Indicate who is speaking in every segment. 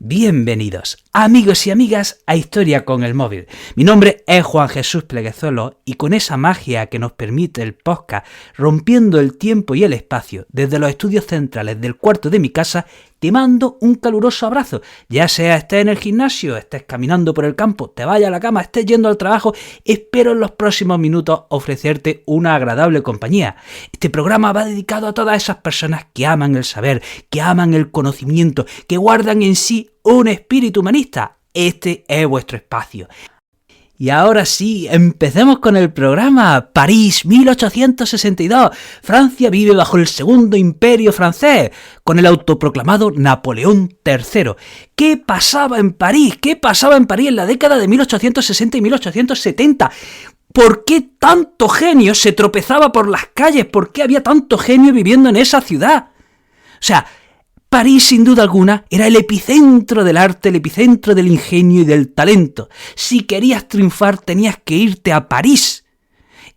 Speaker 1: Bienvenidos, amigos y amigas, a Historia con el Móvil. Mi nombre es Juan Jesús Pleguezolo y con esa magia que nos permite el podcast, rompiendo el tiempo y el espacio, desde los estudios centrales del cuarto de mi casa, te mando un caluroso abrazo. Ya sea estés en el gimnasio, estés caminando por el campo, te vayas a la cama, estés yendo al trabajo, espero en los próximos minutos ofrecerte una agradable compañía. Este programa va dedicado a todas esas personas que aman el saber, que aman el conocimiento, que guardan en sí un espíritu humanista. Este es vuestro espacio. Y ahora sí, empecemos con el programa. París, 1862. Francia vive bajo el segundo imperio francés, con el autoproclamado Napoleón III. ¿Qué pasaba en París? ¿Qué pasaba en París en la década de 1860 y 1870? ¿Por qué tanto genio se tropezaba por las calles? ¿Por qué había tanto genio viviendo en esa ciudad? O sea, París, sin duda alguna, era el epicentro del arte, el epicentro del ingenio y del talento. Si querías triunfar, tenías que irte a París.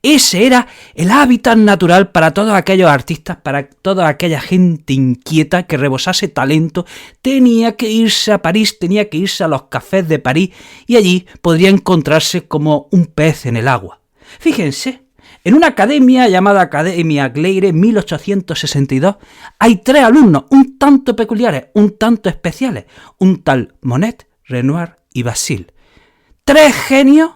Speaker 1: Ese era el hábitat natural para todos aquellos artistas, para toda aquella gente inquieta que rebosase talento. Tenía que irse a París, tenía que irse a los cafés de París y allí podría encontrarse como un pez en el agua. Fíjense. En una academia llamada Academia Gleire 1862 hay 3 alumnos un tanto peculiares, un tanto especiales, un tal Monet, Renoir y Basile. 3 genios,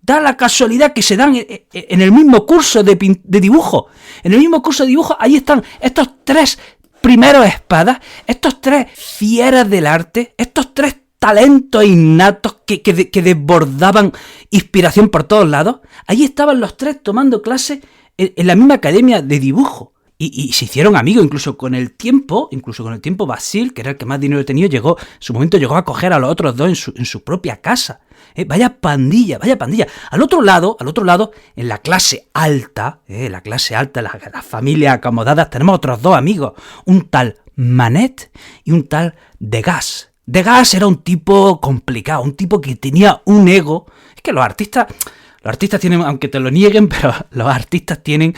Speaker 1: da la casualidad que se dan en el mismo curso de dibujo. En el mismo curso de dibujo, ahí están estos 3 primeros espadas, estos 3 fieras del arte, estos 3 talentos innatos que desbordaban inspiración por todos lados. Allí estaban los 3 tomando clases en la misma academia de dibujo. Y se hicieron amigos, incluso con el tiempo Basile, que era el que más dinero tenía, en su momento llegó a coger a los otros 2 en su propia casa. Vaya pandilla. Al otro lado, en la clase alta, las familias acomodadas, tenemos otros 2 amigos, un tal Manet y un tal Degas. Degas era un tipo complicado, un tipo que tenía un ego. Es que los artistas tienen, aunque te lo nieguen, pero los artistas tienen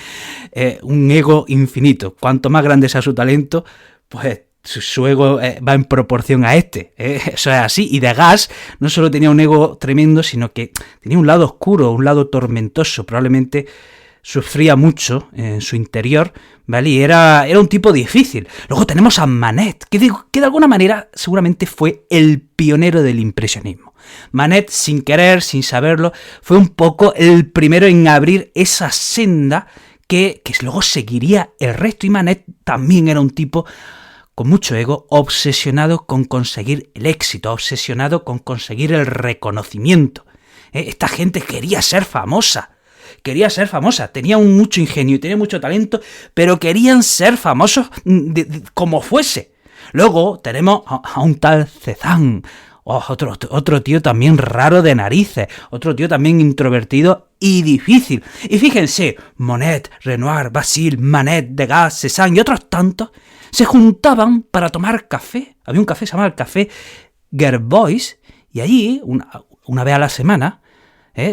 Speaker 1: un ego infinito. Cuanto más grande sea su talento, pues su ego va en proporción a este. Eso es así. Y Degas no solo tenía un ego tremendo, sino que tenía un lado oscuro, un lado tormentoso. Probablemente sufría mucho en su interior, ¿vale? Y era un tipo difícil. Luego tenemos a Manet, que de alguna manera seguramente fue el pionero del impresionismo. Manet, sin querer, sin saberlo, fue un poco el primero en abrir esa senda que luego seguiría el resto. Y Manet también era un tipo con mucho ego, obsesionado con conseguir el éxito, obsesionado con conseguir el reconocimiento. Esta gente quería ser famosa, tenía mucho ingenio y tenía mucho talento, pero querían ser famosos como fuese. Luego tenemos a un tal Cézanne, otro tío también raro de narices, otro tío también introvertido y difícil. Y fíjense, Monet, Renoir, Basile, Manet, Degas, Cézanne y otros tantos se juntaban para tomar café. Había un café, se llamaba el Café Gerbois, y allí, una vez a la semana,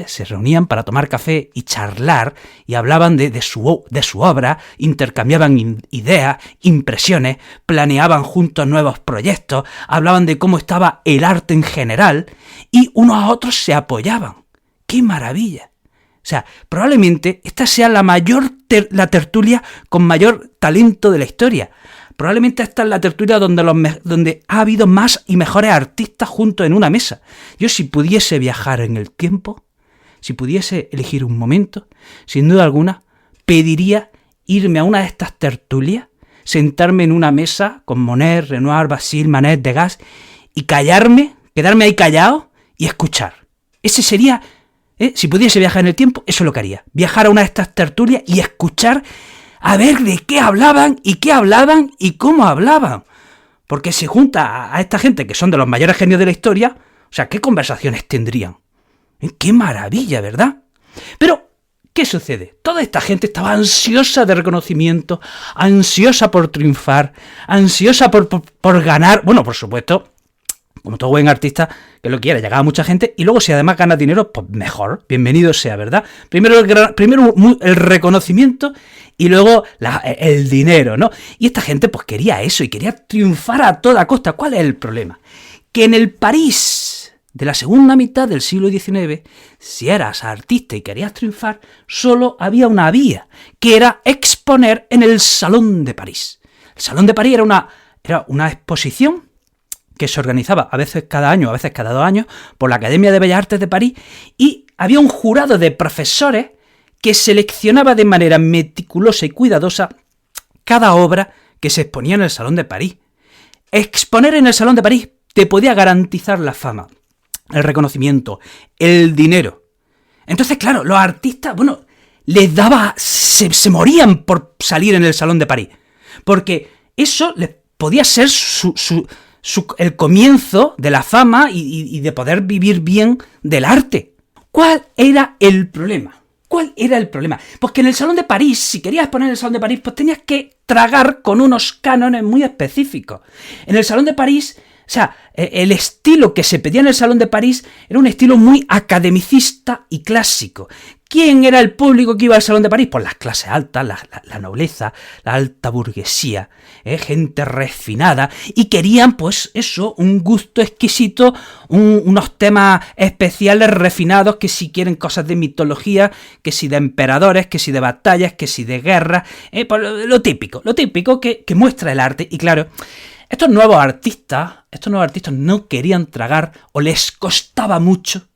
Speaker 1: se reunían para tomar café y charlar, y hablaban de su obra, intercambiaban ideas, impresiones, planeaban juntos nuevos proyectos, hablaban de cómo estaba el arte en general, y unos a otros se apoyaban. ¡Qué maravilla! O sea, probablemente esta sea la tertulia con mayor talento de la historia. Probablemente esta es la tertulia donde ha habido más y mejores artistas juntos en una mesa. Yo, si pudiese viajar en el tiempo, si pudiese elegir un momento, sin duda alguna, pediría irme a una de estas tertulias, sentarme en una mesa con Monet, Renoir, Basile, Manet, Degas, y quedarme ahí callado y escuchar. Ese sería, si pudiese viajar en el tiempo, eso es lo que haría. Viajar a una de estas tertulias y escuchar a ver de qué hablaban y cómo hablaban. Porque se junta a esta gente que son de los mayores genios de la historia, o sea, ¿qué conversaciones tendrían? ¡Qué maravilla!, ¿verdad? Pero, ¿qué sucede? Toda esta gente estaba ansiosa de reconocimiento, ansiosa por triunfar, ansiosa por ganar. Bueno, por supuesto, como todo buen artista que lo quiera, llegaba mucha gente, y luego si además ganas dinero, pues mejor, bienvenido sea, ¿verdad? Primero el reconocimiento y luego el dinero, ¿no? Y esta gente pues quería eso y quería triunfar a toda costa. ¿Cuál es el problema? que en el París de la segunda mitad del siglo XIX, si eras artista y querías triunfar, solo había una vía, que era exponer en el Salón de París. El Salón de París era una exposición que se organizaba a veces cada año, a veces cada 2 años, por la Academia de Bellas Artes de París, y había un jurado de profesores que seleccionaba de manera meticulosa y cuidadosa cada obra que se exponía en el Salón de París. Exponer en el Salón de París te podía garantizar la fama, el reconocimiento, el dinero. Entonces, claro, los artistas, les daba... Se morían por salir en el Salón de París, porque eso les podía ser el comienzo de la fama y de poder vivir bien del arte. ¿Cuál era el problema? ¿Cuál era el problema? Pues que en el Salón de París, si querías exponer en el Salón de París, pues tenías que tragar con unos cánones muy específicos. En el Salón de París, o sea, el estilo que se pedía en el Salón de París era un estilo muy academicista y clásico. ¿Quién era el público que iba al Salón de París? Pues las clases altas, la nobleza, la alta burguesía, gente refinada, y querían, pues eso, un gusto exquisito, unos temas especiales refinados, que si quieren cosas de mitología, que si de emperadores, que si de batallas, que si de guerras, pues lo típico que muestra el arte. Y claro, estos nuevos artistas no querían tragar, o les costaba mucho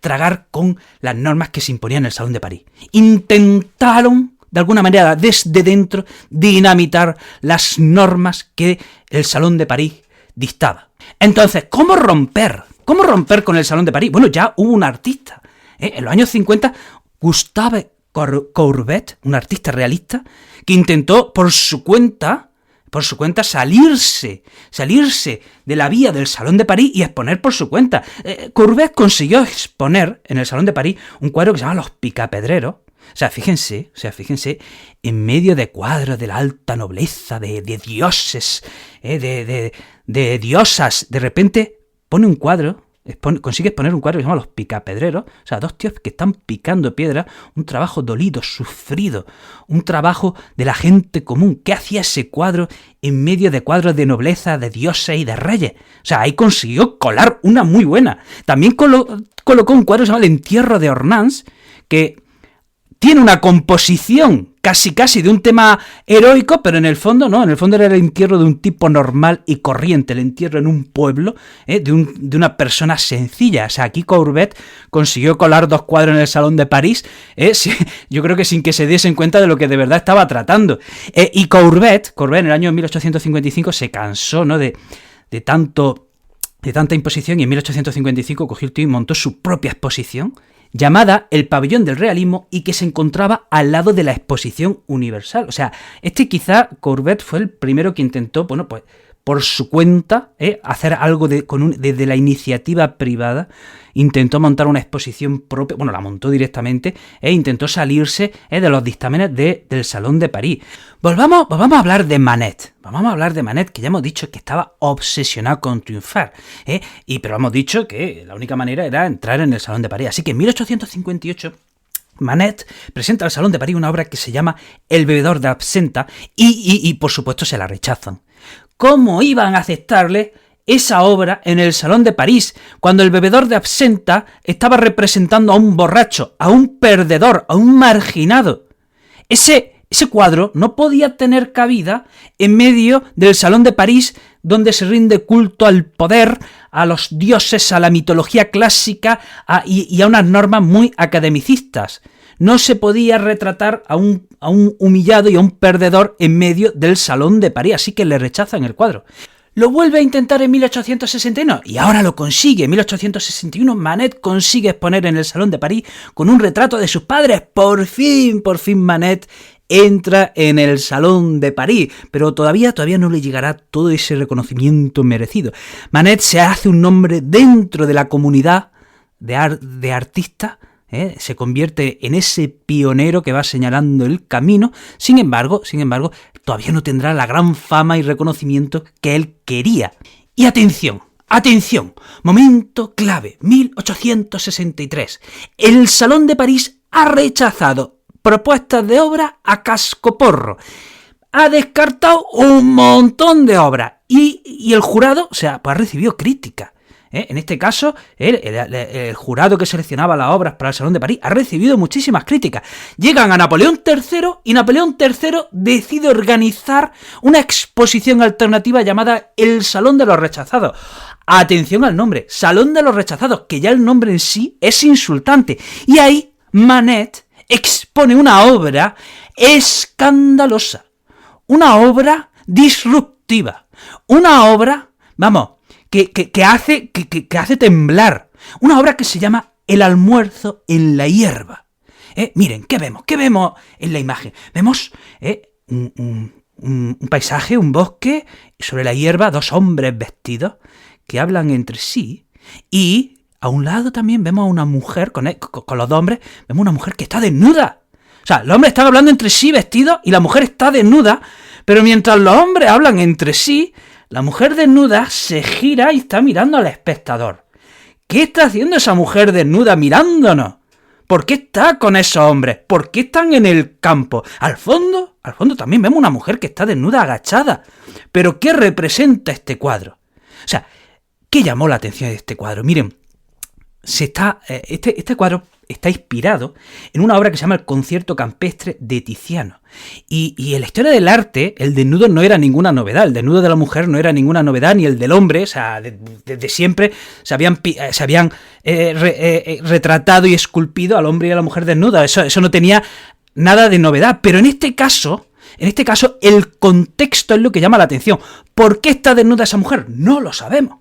Speaker 1: tragar con las normas que se imponían en el Salón de París. Intentaron, de alguna manera, desde dentro, dinamitar las normas que el Salón de París dictaba. Entonces, ¿cómo romper con el Salón de París? Bueno, ya hubo un artista, en los años 50, Gustave Courbet, un artista realista, que intentó por su cuenta salirse de la vía del Salón de París y exponer por su cuenta. Courbet consiguió exponer en el Salón de París un cuadro que se llama Los Picapedreros. O sea, fíjense, en medio de cuadros de la alta nobleza, de dioses, de diosas, de repente pone un cuadro, consigue exponer un cuadro que se llama Los Picapedreros, o sea, 2 tíos que están picando piedra, un trabajo dolido, sufrido, un trabajo de la gente común. ¿Qué hacía ese cuadro en medio de cuadros de nobleza, de dioses y de reyes? O sea, ahí consiguió colar una muy buena. También colocó un cuadro que se llama El Entierro de Ornans, que tiene una composición casi de un tema heroico, pero en el fondo no, en el fondo era el entierro de un tipo normal y corriente, el entierro en un pueblo, de una persona sencilla. O sea, aquí Courbet consiguió colar 2 cuadros en el Salón de París, yo creo que sin que se diesen cuenta de lo que de verdad estaba tratando. Y Courbet en el año 1855 se cansó, ¿no?, de tanta imposición, y en 1855 cogió el tío y montó su propia exposición, llamada El Pabellón del Realismo, y que se encontraba al lado de la Exposición Universal. O sea, quizá Courbet fue el primero que intentó, pues por su cuenta, hacer algo desde la iniciativa privada. Intentó montar una exposición propia, la montó directamente, intentó salirse de los dictámenes del Salón de París. Vamos a hablar de Manet. Que ya hemos dicho que estaba obsesionado con triunfar, pero hemos dicho que la única manera era entrar en el Salón de París. Así que en 1858... Manet presenta al Salón de París una obra que se llama El bebedor de absenta, y por supuesto se la rechazan. ¿Cómo iban a aceptarle esa obra en el Salón de París, cuando el bebedor de absenta estaba representando a un borracho, a un perdedor, a un marginado? Ese cuadro no podía tener cabida en medio del Salón de París, donde se rinde culto al poder, a los dioses, a la mitología clásica y a unas normas muy academicistas. No se podía retratar a un humillado y a un perdedor en medio del Salón de París, así que le rechazan el cuadro. Lo vuelve a intentar en 1861 y ahora lo consigue. En 1861 Manet consigue exponer en el Salón de París con un retrato de sus padres. Por fin Manet entra en el Salón de París, pero todavía no le llegará todo ese reconocimiento merecido. Manet se hace un nombre dentro de la comunidad de artistas, se convierte en ese pionero que va señalando el camino. Sin embargo, todavía no tendrá la gran fama y reconocimiento que él quería. Y atención, momento clave, 1863. El Salón de París ha rechazado propuestas de obra a cascoporro. ha descartado un montón de obras y el jurado, o sea, pues ha recibido críticas. En este caso, el jurado que seleccionaba las obras para el Salón de París ha recibido muchísimas críticas. Llegan a Napoleón III y Napoleón III decide organizar una exposición alternativa llamada el Salón de los Rechazados. Atención al nombre, Salón de los Rechazados, que ya el nombre en sí es insultante. Y ahí Manet expone una obra escandalosa, una obra disruptiva, una obra, vamos, que hace temblar. Una obra que se llama El almuerzo en la hierba. Miren, ¿qué vemos? ¿Qué vemos en la imagen? Vemos un paisaje, un bosque, sobre la hierba, dos hombres vestidos que hablan entre sí, y a un lado también vemos a una mujer, con los dos hombres, vemos una mujer que está desnuda. O sea, los hombres están hablando entre sí vestidos y la mujer está desnuda, pero mientras los hombres hablan entre sí, la mujer desnuda se gira y está mirando al espectador. ¿Qué está haciendo esa mujer desnuda mirándonos? ¿Por qué está con esos hombres? ¿Por qué están en el campo? Al fondo también vemos una mujer que está desnuda agachada. ¿Pero qué representa este cuadro? O sea, ¿qué llamó la atención de este cuadro? Miren, este cuadro está inspirado en una obra que se llama El concierto campestre de Tiziano. Y en la historia del arte, el desnudo no era ninguna novedad. El desnudo de la mujer no era ninguna novedad, ni el del hombre. O sea, desde siempre se habían retratado y esculpido al hombre y a la mujer desnuda. Eso no tenía nada de novedad. Pero en este caso, el contexto es lo que llama la atención. ¿Por qué está desnuda esa mujer? No lo sabemos.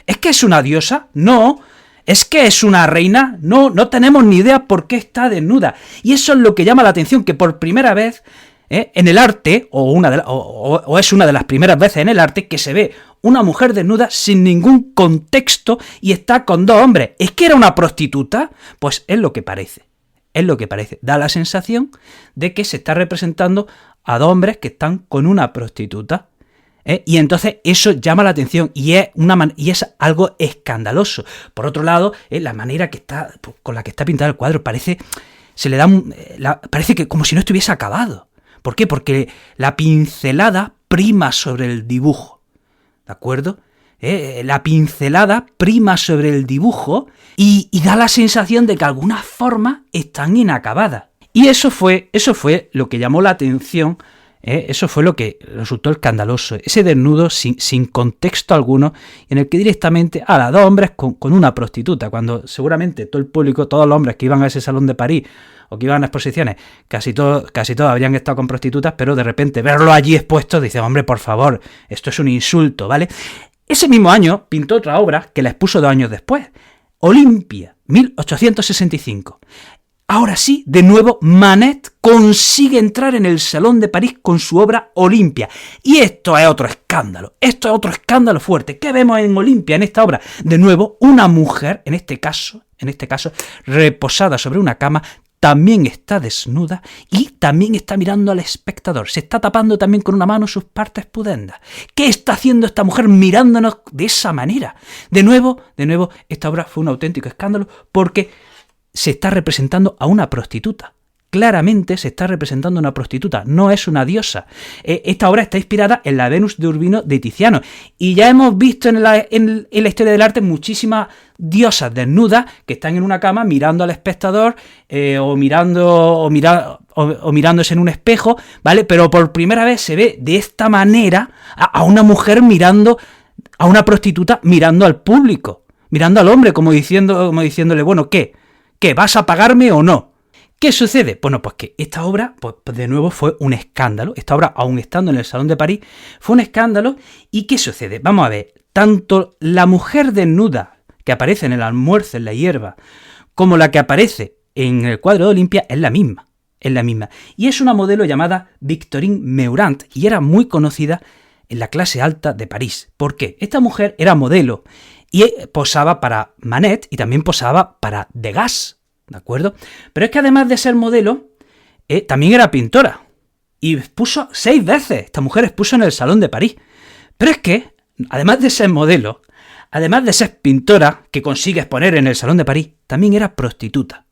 Speaker 1: ¿Es que es una diosa? No. ¿Es que es una reina? No tenemos ni idea por qué está desnuda. Y eso es lo que llama la atención, que por primera vez en el arte, o es una de las primeras veces en el arte, que se ve una mujer desnuda sin ningún contexto y está con dos hombres. ¿Es que era una prostituta? Pues es lo que parece. Es lo que parece. Da la sensación de que se está representando a dos hombres que están con una prostituta. Y entonces eso llama la atención y es algo escandaloso. Por otro lado, la manera con la que está pintado el cuadro parece que como si no estuviese acabado. ¿Por qué? Porque la pincelada prima sobre el dibujo, ¿de acuerdo? La pincelada prima sobre el dibujo y da la sensación de que algunas formas están inacabadas. Y eso fue lo que llamó la atención. Eso fue lo que resultó escandaloso, ese desnudo sin contexto alguno, en el que directamente a dos hombres con una prostituta, cuando seguramente todo el público, todos los hombres que iban a ese Salón de París o que iban a exposiciones, casi todos habrían estado con prostitutas, pero de repente verlo allí expuesto, dice, hombre, por favor, esto es un insulto, ¿vale? Ese mismo año pintó otra obra que la expuso 2 años después, Olimpia, 1865. Ahora sí, de nuevo, Manet consigue entrar en el Salón de París con su obra Olimpia. Y esto es otro escándalo fuerte. ¿Qué vemos en Olimpia, en esta obra? De nuevo, una mujer, en este caso, reposada sobre una cama, también está desnuda y también está mirando al espectador. Se está tapando también con una mano sus partes pudendas. ¿Qué está haciendo esta mujer mirándonos de esa manera? De nuevo, esta obra fue un auténtico escándalo porque se está representando a una prostituta. Claramente se está representando a una prostituta, no es una diosa. Esta obra está inspirada en la Venus de Urbino de Tiziano. Y ya hemos visto en la historia del arte muchísimas diosas desnudas que están en una cama mirando al espectador o mirándose en un espejo, ¿vale? Pero por primera vez se ve de esta manera a una mujer mirando, a una prostituta mirando al público, mirando al hombre, como diciéndole, bueno, ¿qué? ¿Vas a pagarme o no? ¿Qué sucede? Bueno, pues que esta obra, pues de nuevo fue un escándalo. Esta obra, aún estando en el Salón de París, fue un escándalo. ¿Y qué sucede? Vamos a ver, tanto la mujer desnuda que aparece en el almuerzo en la hierba, como la que aparece en el cuadro de Olimpia, es la misma. Y es una modelo llamada Victorine Meurant, y era muy conocida en la clase alta de París. ¿Por qué? Esta mujer era modelo y posaba para Manet y también posaba para Degas, ¿de acuerdo? Pero es que además de ser modelo, también era pintora. Y expuso 6 veces. Esta mujer expuso en el Salón de París. Pero es que, además de ser modelo, además de ser pintora, que consigue exponer en el Salón de París, también era prostituta.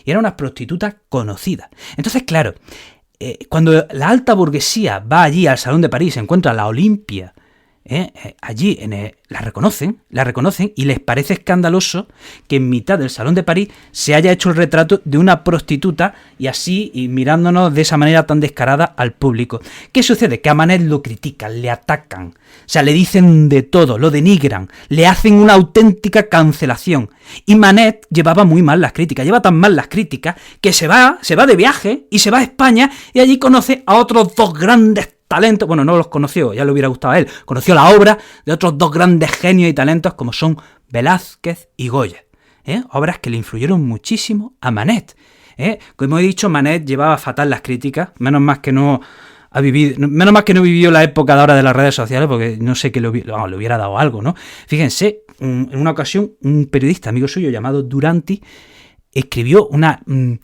Speaker 1: Y era una prostituta conocida. Entonces, claro, cuando la alta burguesía va allí al Salón de París, se encuentra la Olimpia, allí la reconocen y les parece escandaloso que en mitad del Salón de París se haya hecho el retrato de una prostituta y así, y mirándonos de esa manera tan descarada al público. ¿Qué sucede? Que a Manet lo critican, le atacan, o sea, le dicen de todo, lo denigran, le hacen una auténtica cancelación. Y Manet llevaba muy mal las críticas, lleva tan mal las críticas que se va de viaje y se va a España y allí conoce a otros dos grandes talentos. Bueno, no los conoció, ya le hubiera gustado a él, conoció la obra de otros dos grandes genios y talentos como son Velázquez y Goya, obras que le influyeron muchísimo a Manet. Como he dicho, Manet llevaba fatal las críticas, menos mal que no vivió la época de ahora de las redes sociales, porque no sé qué le hubiera dado algo, ¿no? Fíjense, en una ocasión un periodista amigo suyo llamado Duranti escribió un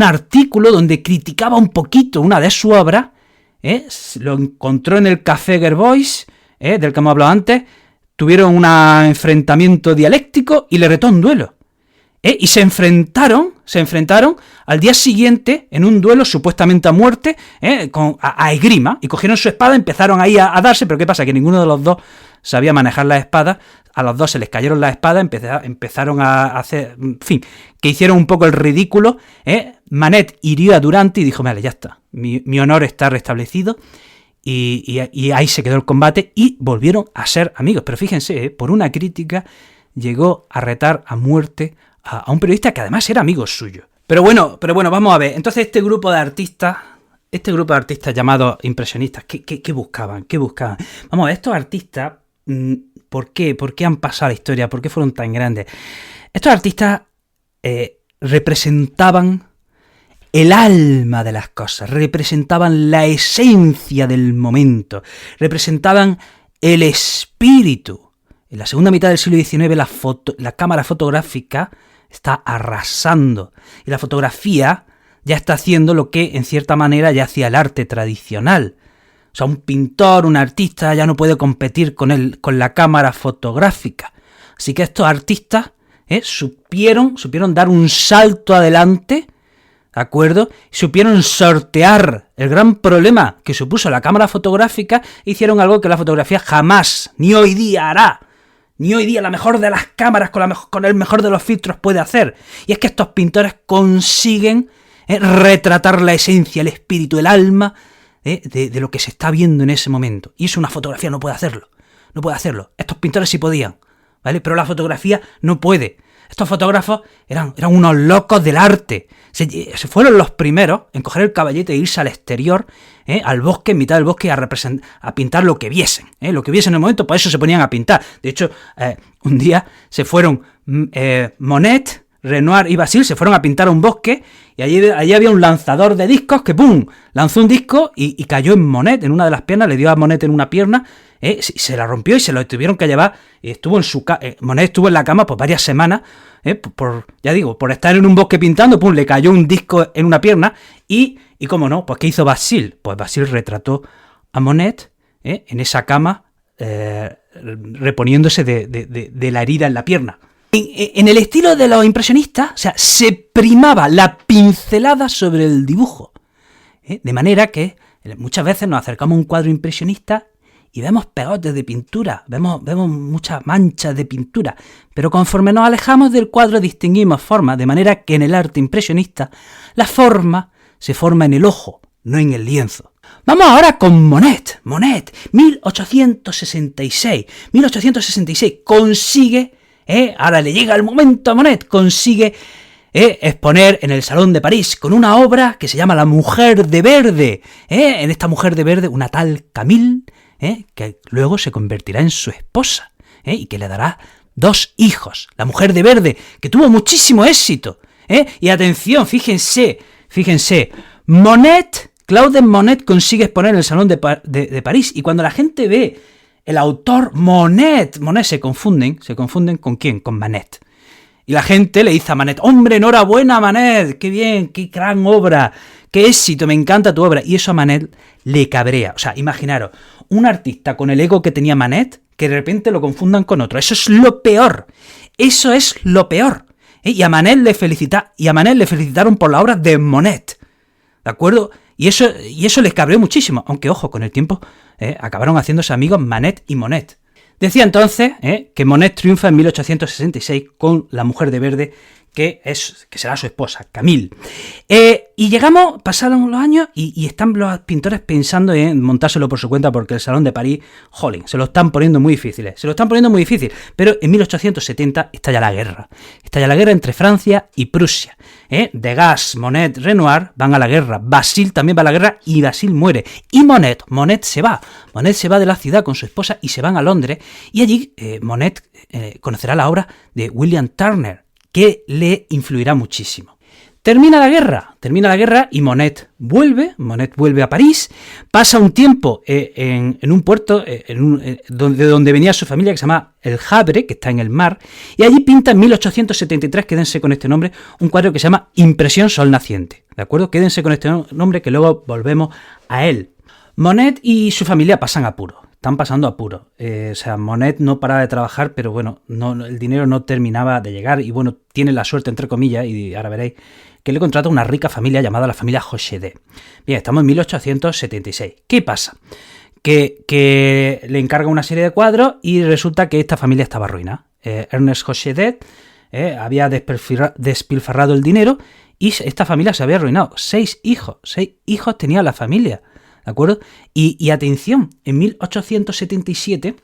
Speaker 1: artículo donde criticaba un poquito una de sus obras. Lo encontró en el Café Gerbois, del que hemos hablado antes. Tuvieron un enfrentamiento dialéctico y le retó un duelo. Y se enfrentaron al día siguiente en un duelo supuestamente a muerte, a esgrima, y cogieron su espada, empezaron ahí a darse, pero ¿qué pasa? Que ninguno de los dos sabía manejar la espada, a los dos se les cayeron las espadas, empezaron a hacer, en fin, que hicieron un poco el ridículo. Manet hirió a Duranti y dijo, vale, ya está, mi honor está restablecido, y ahí se quedó el combate y volvieron a ser amigos. Pero fíjense, por una crítica llegó a retar a muerte a un periodista que además era amigo suyo. Pero bueno, vamos a ver. Entonces este grupo de artistas llamados impresionistas, ¿qué buscaban? Vamos a ver, estos artistas, ¿por qué han pasado a la historia? ¿Por qué fueron tan grandes? Estos artistas representaban el alma de las cosas, representaban la esencia del momento, representaban el espíritu. En la segunda mitad del siglo XIX la cámara fotográfica está arrasando y la fotografía ya está haciendo lo que en cierta manera ya hacía el arte tradicional. O sea, un pintor, un artista ya no puede competir con la cámara fotográfica. Así que estos artistas supieron dar un salto adelante, ¿de acuerdo? Supieron sortear el gran problema que supuso la cámara fotográfica e hicieron algo que la fotografía jamás, ni hoy día hará. Ni hoy día la mejor de las cámaras con el mejor de los filtros puede hacer. Y es que estos pintores consiguen retratar la esencia, el espíritu, el alma de lo que se está viendo en ese momento. Y eso una fotografía no puede hacerlo. Estos pintores sí podían, ¿vale? Pero la fotografía no puede. Estos fotógrafos eran unos locos del arte. Se fueron los primeros en coger el caballete e irse al exterior, al bosque, en mitad del bosque, a pintar lo que viesen. Lo que viesen en el momento, por eso se ponían a pintar. De hecho, un día se fueron Monet, Renoir y Basile, se fueron a pintar a un bosque, y allí había un lanzador de discos que ¡pum!, lanzó un disco y cayó en Monet, en una de las piernas, le dio a Monet en una pierna, se la rompió y se lo tuvieron que llevar. Monet estuvo en la cama por varias semanas, por estar en un bosque pintando, ¡pum!, le cayó un disco en una pierna. Y cómo no, pues ¿qué hizo Basile? Pues Basile retrató a Monet en esa cama, reponiéndose de la herida en la pierna. En el estilo de los impresionistas, o sea, se primaba la pincelada sobre el dibujo, de manera que muchas veces nos acercamos a un cuadro impresionista y vemos pegotes de pintura, vemos muchas manchas de pintura, pero conforme nos alejamos del cuadro distinguimos formas, de manera que en el arte impresionista la forma se forma en el ojo, no en el lienzo. Vamos ahora con Monet. 1866 consigue, ahora le llega el momento a Monet, consigue exponer en el Salón de París con una obra que se llama La Mujer de Verde. En esta Mujer de Verde, una tal Camille, que luego se convertirá en su esposa, y que le dará 2 hijos. La Mujer de Verde, que tuvo muchísimo éxito. Y atención, fíjense, Claude Monet consigue exponer en el Salón de París, y cuando la gente ve el autor Monet se confunden ¿con quién? Con Manet. Y la gente le dice a Manet, ¡hombre, enhorabuena, Manet! ¡Qué bien, qué gran obra! ¡Qué éxito, me encanta tu obra! Y eso a Manet le cabrea. O sea, imaginaros, un artista con el ego que tenía Manet, que de repente lo confundan con otro. Eso es lo peor. Y a Manet le felicitaron por la obra de Monet. ¿De acuerdo? Y eso les cabreó muchísimo, aunque ojo, con el tiempo acabaron haciéndose amigos Manet y Monet. Decía entonces que Monet triunfa en 1866 con la mujer de verde, que será su esposa, Camille. Y pasaron los años y están los pintores pensando en montárselo por su cuenta, porque el Salón de París, jolín, se lo están poniendo muy difícil. Pero en 1870 estalla la guerra. Estalla la guerra entre Francia y Prusia. Degas, Monet, Renoir van a la guerra. Basile también va a la guerra y Basile muere. Y Monet se va. Monet se va de la ciudad con su esposa y se van a Londres. Y allí Monet conocerá la obra de William Turner, que le influirá muchísimo. Termina la guerra y Monet vuelve a París, pasa un tiempo en un puerto donde venía su familia, que se llama El Havre, que está en el mar, y allí pinta en 1873, quédense con este nombre, un cuadro que se llama Impresión Sol Naciente, ¿de acuerdo? Quédense con este nombre que luego volvemos a él. Monet y su familia pasan apuros. Están pasando apuros. Monet no paraba de trabajar, pero bueno, el dinero no terminaba de llegar y bueno, tiene la suerte, entre comillas, y ahora veréis, que le contrata una rica familia llamada la familia Hochedet. Bien, estamos en 1876. ¿Qué pasa? Que le encarga una serie de cuadros y resulta que esta familia estaba arruinada. Ernest Hochedet había despilfarrado el dinero y esta familia se había arruinado. 6 hijos tenía la familia. ¿De acuerdo? Y atención, en 1877,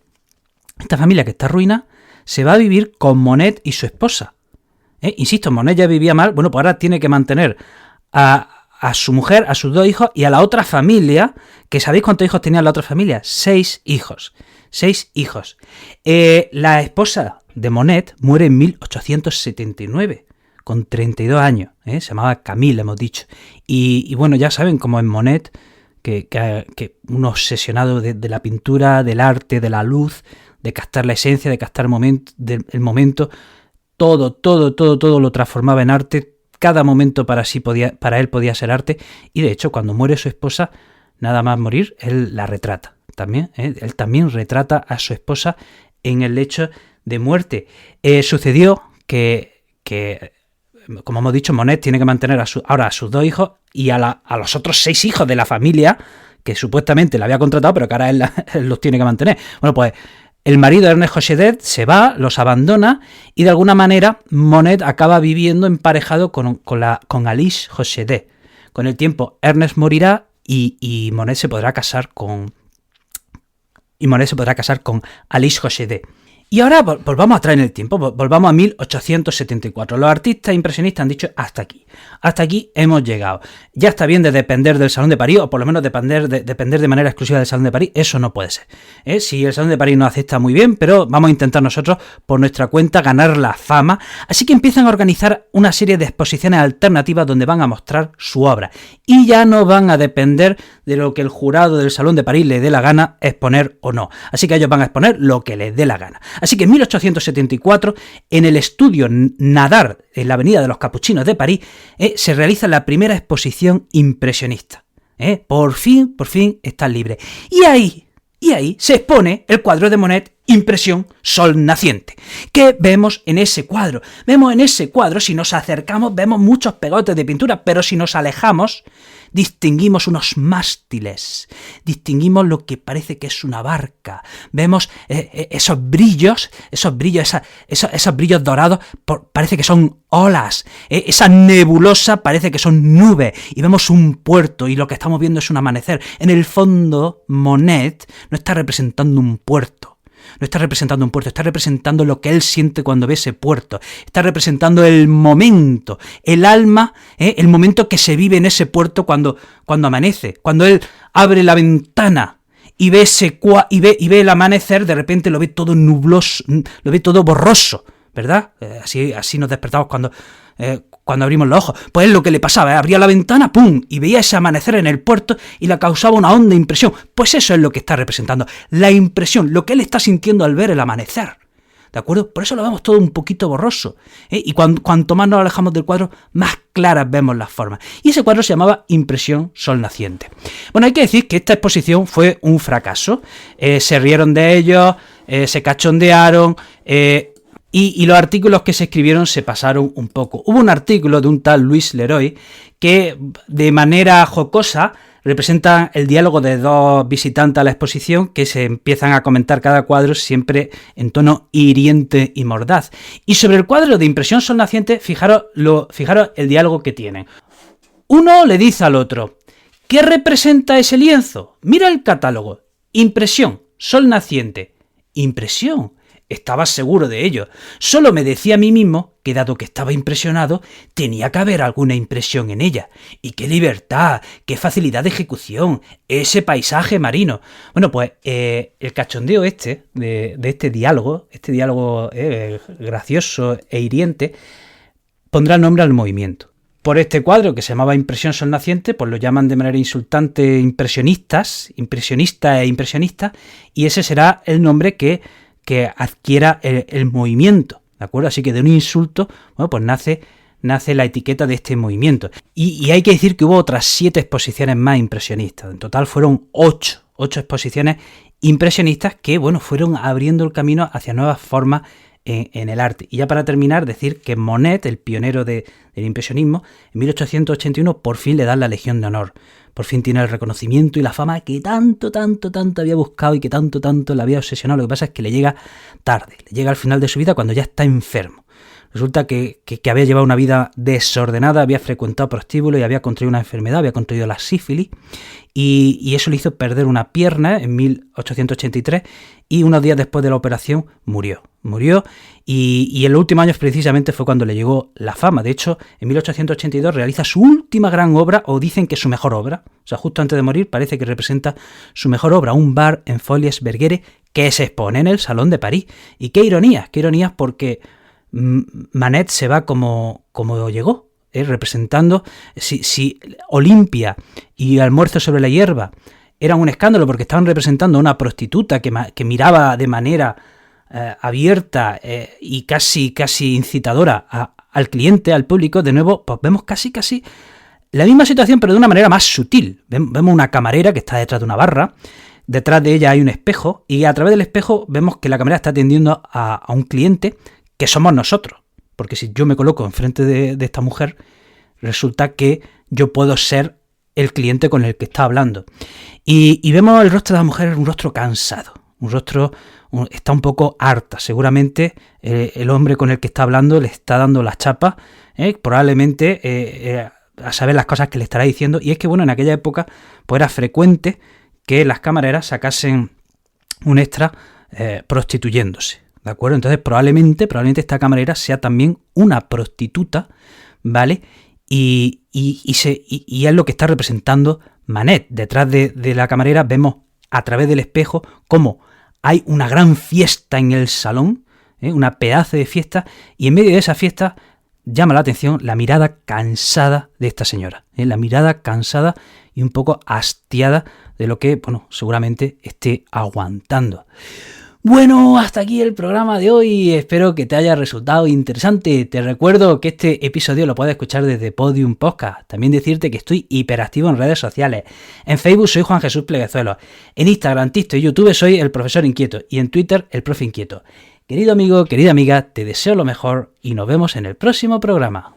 Speaker 1: esta familia que está arruinada se va a vivir con Monet y su esposa. Insisto, Monet ya vivía mal, bueno, pues ahora tiene que mantener a su mujer, a sus 2 hijos y a la otra familia, que ¿sabéis cuántos hijos tenía la otra familia? 6 hijos. 6 hijos. La esposa de Monet muere en 1879, con 32 años. Se llamaba Camille, hemos dicho. Y bueno, ya saben cómo en Monet, que un obsesionado de la pintura, del arte, de la luz, de captar la esencia, de captar el momento, todo lo transformaba en arte. Cada momento para él podía ser arte, y de hecho cuando muere su esposa, nada más morir, él la retrata también. Él también retrata a su esposa en el lecho de muerte. Sucedió que, como hemos dicho, Monet tiene que mantener ahora a sus 2 hijos y a los otros 6 hijos de la familia, que supuestamente la había contratado, pero que ahora él los tiene que mantener. Bueno, pues el marido de Ernest Hochedet se va, los abandona, y de alguna manera Monet acaba viviendo emparejado con Alice Hochedet. Con el tiempo Ernest morirá y Monet se podrá casar con Alice Hochedet. Y ahora volvamos atrás en el tiempo, volvamos a 1874. Los artistas impresionistas han dicho hasta aquí hemos llegado. Ya está bien de depender del Salón de París, o por lo menos depender de manera exclusiva del Salón de París. Eso no puede ser. Si el Salón de París nos acepta, muy bien, pero vamos a intentar nosotros por nuestra cuenta ganar la fama. Así que empiezan a organizar una serie de exposiciones alternativas donde van a mostrar su obra. Y ya no van a depender de lo que el jurado del Salón de París le dé la gana exponer o no. Así que ellos van a exponer lo que les dé la gana. Así que en 1874, en el estudio Nadar, en la Avenida de los Capuchinos de París, se realiza la primera exposición impresionista. Por fin está libre. Y ahí se expone el cuadro de Monet, Impresión Sol Naciente. ¿Qué vemos en ese cuadro? Si nos acercamos, vemos muchos pegotes de pintura, pero si nos alejamos, distinguimos unos mástiles, distinguimos lo que parece que es una barca, vemos esos brillos dorados, parece que son olas, esa nebulosa parece que son nubes, y vemos un puerto, y lo que estamos viendo es un amanecer. En el fondo, Monet no está representando un puerto. Está representando lo que él siente cuando ve ese puerto. Está representando el momento, el alma, el momento que se vive en ese puerto cuando amanece. Cuando él abre la ventana y ve el amanecer, de repente lo ve todo nubloso, lo ve todo borroso, ¿verdad? Así nos despertamos cuando abrimos los ojos. Pues es lo que le pasaba, abría la ventana, ¡pum!, y veía ese amanecer en el puerto y le causaba una honda impresión. Pues eso es lo que está representando, la impresión, lo que él está sintiendo al ver el amanecer. ¿De acuerdo? Por eso lo vemos todo un poquito borroso. Y cuanto más nos alejamos del cuadro, más claras vemos las formas. Y ese cuadro se llamaba Impresión Sol Naciente. Bueno, hay que decir que esta exposición fue un fracaso. Se rieron de ellos, se cachondearon, Y los artículos que se escribieron se pasaron un poco. Hubo un artículo de un tal Luis Leroy que de manera jocosa representa el diálogo de dos visitantes a la exposición que se empiezan a comentar cada cuadro siempre en tono hiriente y mordaz. Y sobre el cuadro de Impresión Sol Naciente, fijaros el diálogo que tienen. Uno le dice al otro: ¿qué representa ese lienzo? Mira el catálogo. Impresión, Sol Naciente. Impresión. Estaba seguro de ello. Solo me decía a mí mismo que, dado que estaba impresionado, tenía que haber alguna impresión en ella. ¡Y qué libertad! ¡Qué facilidad de ejecución! ¡Ese paisaje marino! Bueno, pues el cachondeo de este diálogo gracioso e hiriente, pondrá nombre al movimiento. Por este cuadro, que se llamaba Impresión Sol Naciente, pues lo llaman de manera insultante impresionista e impresionista, y ese será el nombre que adquiera el movimiento, ¿de acuerdo? Así que de un insulto, bueno, pues nace la etiqueta de este movimiento. Y hay que decir que hubo otras 7 exposiciones más impresionistas. En total fueron 8 exposiciones impresionistas que, bueno, fueron abriendo el camino hacia nuevas formas en el arte. Y ya para terminar, decir que Monet, el pionero del impresionismo, en 1881 por fin le dan la Legión de Honor. Por fin tiene el reconocimiento y la fama que tanto había buscado y que tanto le había obsesionado. Lo que pasa es que le llega tarde, le llega al final de su vida cuando ya está enfermo. Resulta que había llevado una vida desordenada, había frecuentado prostíbulos y había contraído una enfermedad, había contraído la sífilis, y eso le hizo perder una pierna en 1883 y unos días después de la operación murió. Y en los últimos años precisamente fue cuando le llegó la fama. De hecho, en 1882 realiza su última gran obra, o dicen que su mejor obra. O sea, justo antes de morir parece que representa su mejor obra, un bar en Folies Bergère que se expone en el Salón de París. Y qué ironías porque Manet se va como llegó, representando, si Olimpia y Almuerzo sobre la hierba eran un escándalo porque estaban representando a una prostituta que miraba de manera abierta y casi incitadora al cliente, al público, de nuevo pues vemos casi la misma situación pero de una manera más sutil. Vemos una camarera que está detrás de una barra, detrás de ella hay un espejo y a través del espejo vemos que la camarera está atendiendo a un cliente que somos nosotros, porque si yo me coloco enfrente de esta mujer, resulta que yo puedo ser el cliente con el que está hablando. Y vemos el rostro de la mujer, un rostro cansado, está un poco harta. Seguramente el hombre con el que está hablando le está dando las chapas, probablemente a saber las cosas que le estará diciendo. Y es que, bueno, en aquella época pues era frecuente que las camareras sacasen un extra prostituyéndose. ¿De acuerdo? Entonces probablemente esta camarera sea también una prostituta, ¿vale? Y es lo que está representando Manet. Detrás de la camarera vemos a través del espejo cómo hay una gran fiesta en el salón, una pedazo de fiesta, y en medio de esa fiesta llama la atención la mirada cansada de esta señora, la mirada cansada y un poco hastiada de lo que, bueno, seguramente esté aguantando. Bueno, hasta aquí el programa de hoy, espero que te haya resultado interesante. Te recuerdo que este episodio lo puedes escuchar desde Podium Podcast. También decirte que estoy hiperactivo en redes sociales. En Facebook soy Juan Jesús Pleguezuelos, en Instagram, TikTok y YouTube soy el Profesor Inquieto y en Twitter el Profe Inquieto. Querido amigo, querida amiga, te deseo lo mejor y nos vemos en el próximo programa.